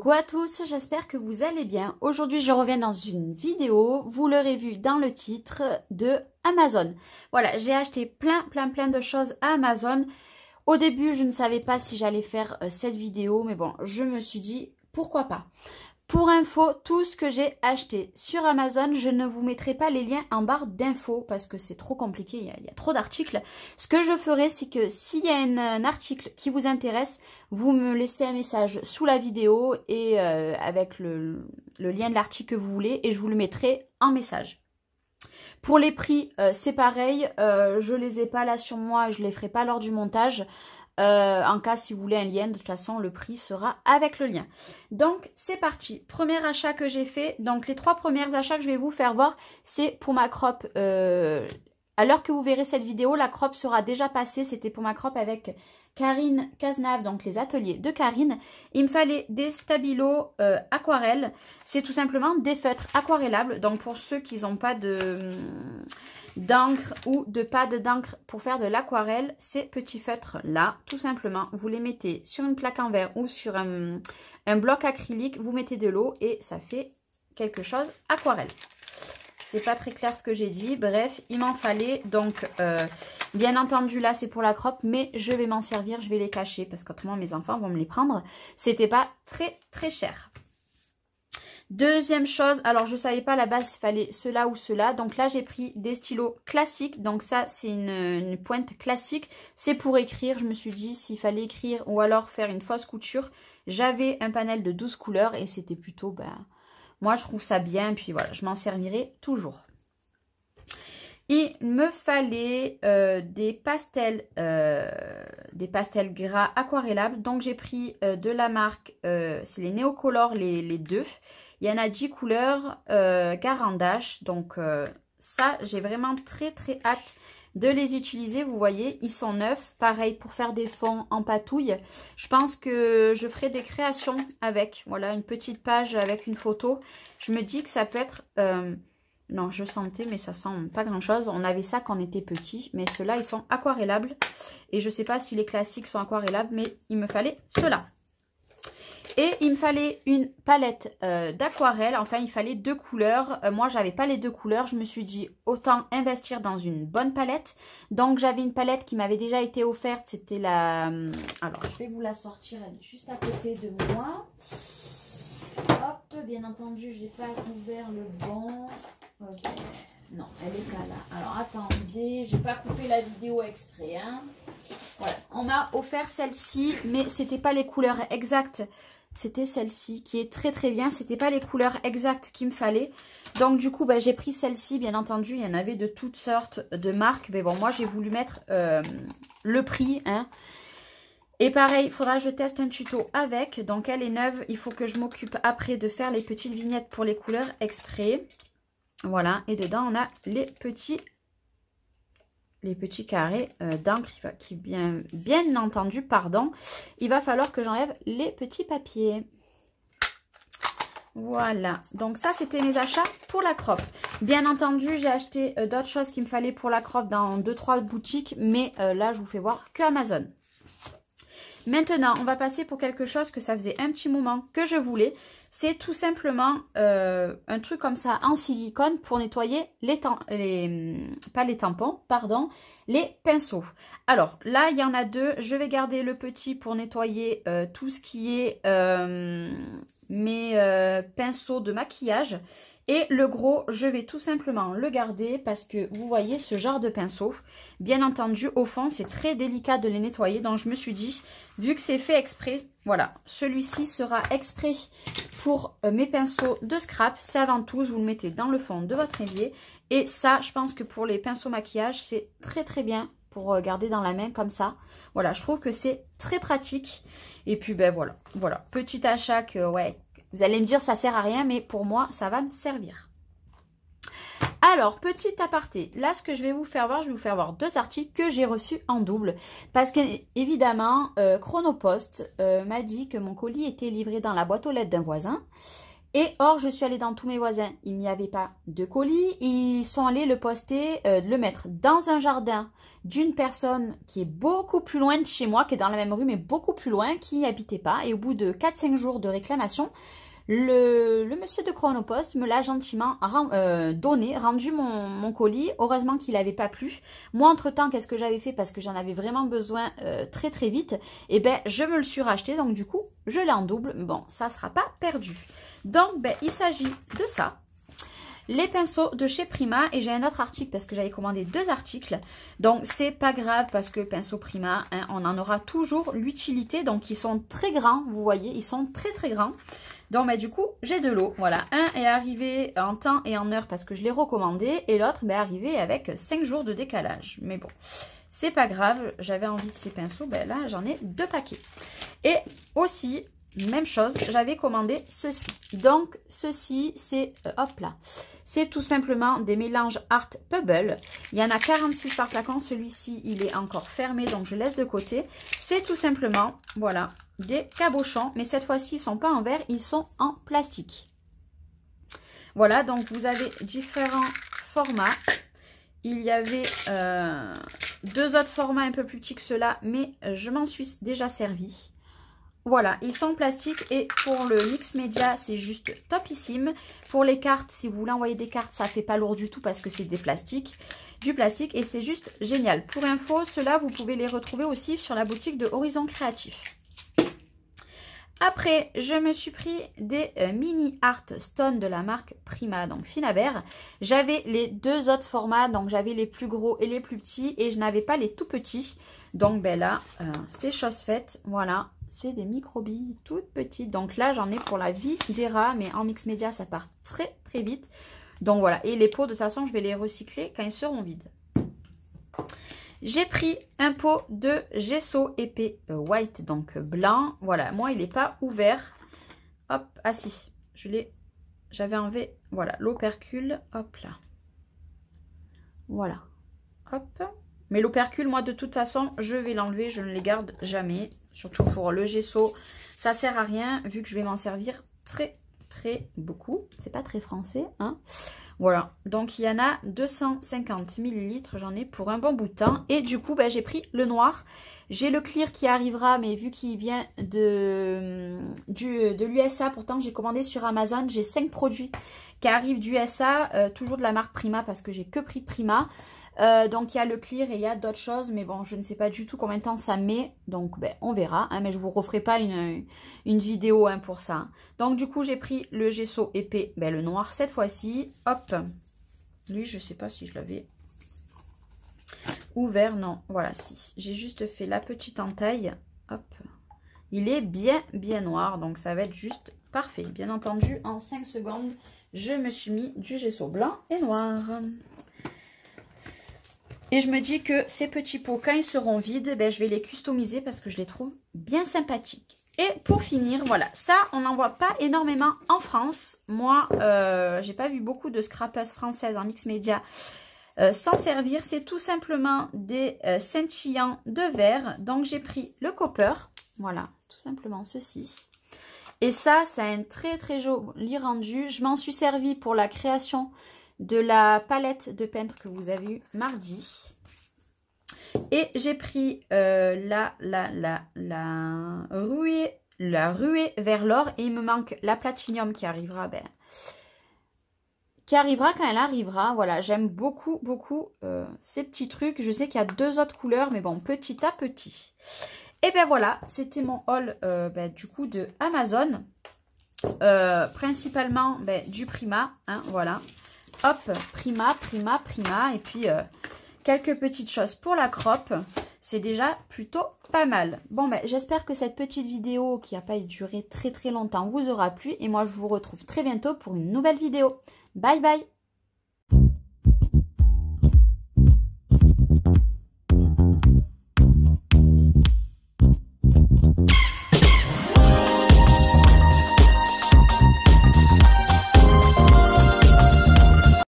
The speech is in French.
Coucou à tous, j'espère que vous allez bien. Aujourd'hui, je reviens dans une vidéo, vous l'aurez vu dans le titre, de Amazon. Voilà, j'ai acheté plein de choses à Amazon. Au début, je ne savais pas si j'allais faire cette vidéo, mais bon, je me suis dit, pourquoi pas. Pour info, tout ce que j'ai acheté sur Amazon, je ne vous mettrai pas les liens en barre d'infos parce que c'est trop compliqué, il y a trop d'articles. Ce que je ferai, c'est que s'il y a un article qui vous intéresse, vous me laissez un message sous la vidéo et avec le lien de l'article que vous voulez et je vous le mettrai en message. Pour les prix, c'est pareil, je les ai pas là sur moi, je les ferai pas lors du montage. En cas si vous voulez un lien, de toute façon le prix sera avec le lien. Donc c'est parti, premier achat que j'ai fait. Donc les 3 premiers achats que je vais vous faire voir, c'est pour ma crop. À l'heure que vous verrez cette vidéo, la crop sera déjà passée. C'était pour ma crop avec Karine Cazenave, donc les ateliers de Karine. Il me fallait des stabilos aquarelles. C'est tout simplement des feutres aquarellables. Donc pour ceux qui n'ont pas d'encre ou de pâte d'encre pour faire de l'aquarelle, ces petits feutres là, tout simplement, vous les mettez sur une plaque en verre ou sur un bloc acrylique, vous mettez de l'eau et ça fait quelque chose aquarelle. C'est pas très clair ce que j'ai dit, bref, il m'en fallait, donc bien entendu là c'est pour la crop, mais je vais m'en servir, je vais les cacher parce qu'autrement mes enfants vont me les prendre. C'était pas très cher. Deuxième chose, alors je savais pas à la base s'il fallait cela ou cela, donc là j'ai pris des stylos classiques, donc ça c'est une pointe classique, c'est pour écrire. Je me suis dit s'il fallait écrire ou alors faire une fausse couture, j'avais un panel de 12 couleurs et c'était plutôt, moi je trouve ça bien, puis voilà, je m'en servirai toujours. Il me fallait des pastels gras aquarellables, donc j'ai pris de la marque, c'est les Neocolor, les deux. Il y en a 10 couleurs, Garandache. Donc ça, j'ai vraiment très hâte de les utiliser. Vous voyez, ils sont neufs. Pareil pour faire des fonds en patouille. Je pense que je ferai des créations avec. Voilà, une petite page avec une photo. Je me dis que ça peut être... non, je sentais, mais ça sent pas grand-chose. On avait ça quand on était petit. Mais ceux-là, ils sont aquarellables. Et je sais pas si les classiques sont aquarellables, mais il me fallait ceux-là. Et il me fallait une palette d'aquarelle. Enfin, il fallait 2 couleurs. Moi, j'avais pas les 2 couleurs. Je me suis dit, autant investir dans une bonne palette. Donc, j'avais une palette qui m'avait déjà été offerte. C'était la... Alors, je vais vous la sortir. Elle est juste à côté de moi. Hop, bien entendu, je n'ai pas ouvert le bon. Okay. Non, elle n'est pas là. Alors, attendez. Je n'ai pas coupé la vidéo exprès. Hein. Voilà. On m'a offert celle-ci, mais c'était pas les couleurs exactes. C'était celle-ci qui est très bien. C'était pas les couleurs exactes qu'il me fallait. Donc du coup, j'ai pris celle-ci. Bien entendu, il y en avait de toutes sortes de marques. Mais bon, moi, j'ai voulu mettre le prix. Hein. Et pareil, il faudra que je teste un tuto avec. Donc elle est neuve. Il faut que je m'occupe après de faire les petites vignettes pour les couleurs exprès. Voilà. Et dedans, on a les petits carrés d'encre qui bien entendu, pardon, il va falloir que j'enlève les petits papiers. Voilà, donc ça c'était mes achats pour la crop. Bien entendu, j'ai acheté d'autres choses qu'il me fallait pour la crop dans 2-3 boutiques, mais là je vous fais voir que Amazon. Maintenant, on va passer pour quelque chose que ça faisait un petit moment que je voulais. C'est tout simplement un truc comme ça en silicone pour nettoyer les pinceaux. Alors là, il y en a 2. Je vais garder le petit pour nettoyer tout ce qui est mes pinceaux de maquillage. Et le gros, je vais tout simplement le garder parce que vous voyez ce genre de pinceau. Bien entendu, au fond, c'est très délicat de les nettoyer. Donc, je me suis dit, vu que c'est fait exprès, voilà, celui-ci sera exprès pour mes pinceaux de scrap. C'est avant tout, vous le mettez dans le fond de votre évier. Et ça, je pense que pour les pinceaux maquillage, c'est très bien pour garder dans la main comme ça. Voilà, je trouve que c'est très pratique. Et puis, voilà, petit achat que, ouais... Vous allez me dire, ça sert à rien, mais pour moi, ça va me servir. Alors, petit aparté. Là, ce que je vais vous faire voir, je vais vous faire voir 2 articles que j'ai reçus en double. Parce qu'évidemment, Chronopost m'a dit que mon colis était livré dans la boîte aux lettres d'un voisin. Et or, je suis allée dans tous mes voisins, il n'y avait pas de colis. Ils sont allés le poster, le mettre dans un jardin d'une personne qui est beaucoup plus loin de chez moi, qui est dans la même rue, mais beaucoup plus loin, qui n'y habitait pas. Et au bout de 4-5 jours de réclamation, le monsieur de Chronopost me l'a gentiment rendu mon colis. Heureusement qu'il n'avait pas plu. Moi, entre-temps, qu'est-ce que j'avais fait? Parce que j'en avais vraiment besoin très très vite. Et ben, je me le suis racheté. Donc, du coup, je l'ai en double. Bon, ça ne sera pas perdu. Donc, ben, il s'agit de ça. Les pinceaux de chez Prima. Et j'ai un autre article parce que j'avais commandé 2 articles. Donc, c'est pas grave parce que pinceau Prima, hein, on en aura toujours l'utilité. Donc, ils sont très grands. Vous voyez, ils sont très très grands. Donc, bah, du coup, j'ai de l'eau. Voilà, un est arrivé en temps et en heure parce que je l'ai recommandé. Et l'autre est arrivé avec 5 jours de décalage. Mais bon, c'est pas grave. J'avais envie de ces pinceaux. Ben là, j'en ai 2 paquets. Et aussi, même chose, j'avais commandé ceci. Donc, ceci, c'est... hop là. C'est tout simplement des mélanges Art Pebble. Il y en a 46 par flacon. Celui-ci, il est encore fermé, donc je laisse de côté. C'est tout simplement, voilà, des cabochons. Mais cette fois-ci, ils ne sont pas en verre, ils sont en plastique. Voilà, donc vous avez différents formats. Il y avait 2 autres formats un peu plus petits que ceux-là, mais je m'en suis déjà servi. Voilà, ils sont en plastique et pour le mix média, c'est juste topissime. Pour les cartes, si vous voulez envoyer des cartes, ça fait pas lourd du tout parce que c'est du plastique et c'est juste génial. Pour info, ceux-là, vous pouvez les retrouver aussi sur la boutique de Horizon Créatif. Après, je me suis pris des mini art stone de la marque Prima, donc Finabert. J'avais les 2 autres formats, donc j'avais les plus gros et les plus petits et je n'avais pas les tout petits. Donc ben là, c'est chose faite, voilà. C'est des micro-billes toutes petites. Donc là, j'en ai pour la vie des rats. Mais en mix média, ça part très très vite. Donc voilà. Et les pots, de toute façon, je vais les recycler quand ils seront vides. J'ai pris un pot de gesso épais white, donc blanc. Voilà. Moi, il n'est pas ouvert. Hop. Ah si. J'avais enlevé. Voilà. L'opercule. Hop là. Voilà. Hop. Mais l'opercule, moi, de toute façon, je vais l'enlever. Je ne les garde jamais. Surtout pour le gesso. Ça sert à rien, vu que je vais m'en servir très, très beaucoup. C'est pas très français, hein. Voilà. Donc, il y en a 250 ml. J'en ai pour un bon bout de temps. Et du coup, ben, j'ai pris le noir. J'ai le clear qui arrivera, mais vu qu'il vient de l'USA, pourtant, j'ai commandé sur Amazon. J'ai 5 produits qui arrivent d'USA. Toujours de la marque Prima, parce que j'ai que pris Prima. Donc il y a le clear et il y a d'autres choses, mais bon, je ne sais pas du tout combien de temps ça met, donc ben, on verra, hein, mais je vous referai pas une vidéo hein, pour ça. Donc du coup j'ai pris le gesso épais, ben, le noir cette fois-ci, hop, lui je sais pas si je l'avais ouvert, non, voilà, si, j'ai juste fait la petite entaille, hop, il est bien noir, donc ça va être juste parfait. Bien entendu, en 5 secondes, je me suis mis du gesso blanc et noir. Et je me dis que ces petits pots, quand ils seront vides, ben, je vais les customiser parce que je les trouve bien sympathiques. Et pour finir, voilà, ça, on n'en voit pas énormément en France. Moi, j'ai pas vu beaucoup de scrappeuses françaises en mix média s'en servir. C'est tout simplement des scintillants de verre. Donc, j'ai pris le copper. Voilà, c'est tout simplement ceci. Et ça, ça a un très très joli rendu. Je m'en suis servi pour la création de la palette de peintre que vous avez eu mardi. Et j'ai pris la ruée vers l'or. Et il me manque la platinium qui arrivera, ben, quand elle arrivera. Voilà, j'aime beaucoup ces petits trucs. Je sais qu'il y a 2 autres couleurs, mais bon, petit à petit. Et ben voilà, c'était mon haul ben, du coup de Amazon. Principalement ben, du Prima, hein, voilà. Hop, Prima. Et puis, quelques petites choses pour la crop. C'est déjà plutôt pas mal. Bon, ben, j'espère que cette petite vidéo qui n'a pas duré très longtemps vous aura plu. Et moi, je vous retrouve très bientôt pour une nouvelle vidéo. Bye bye!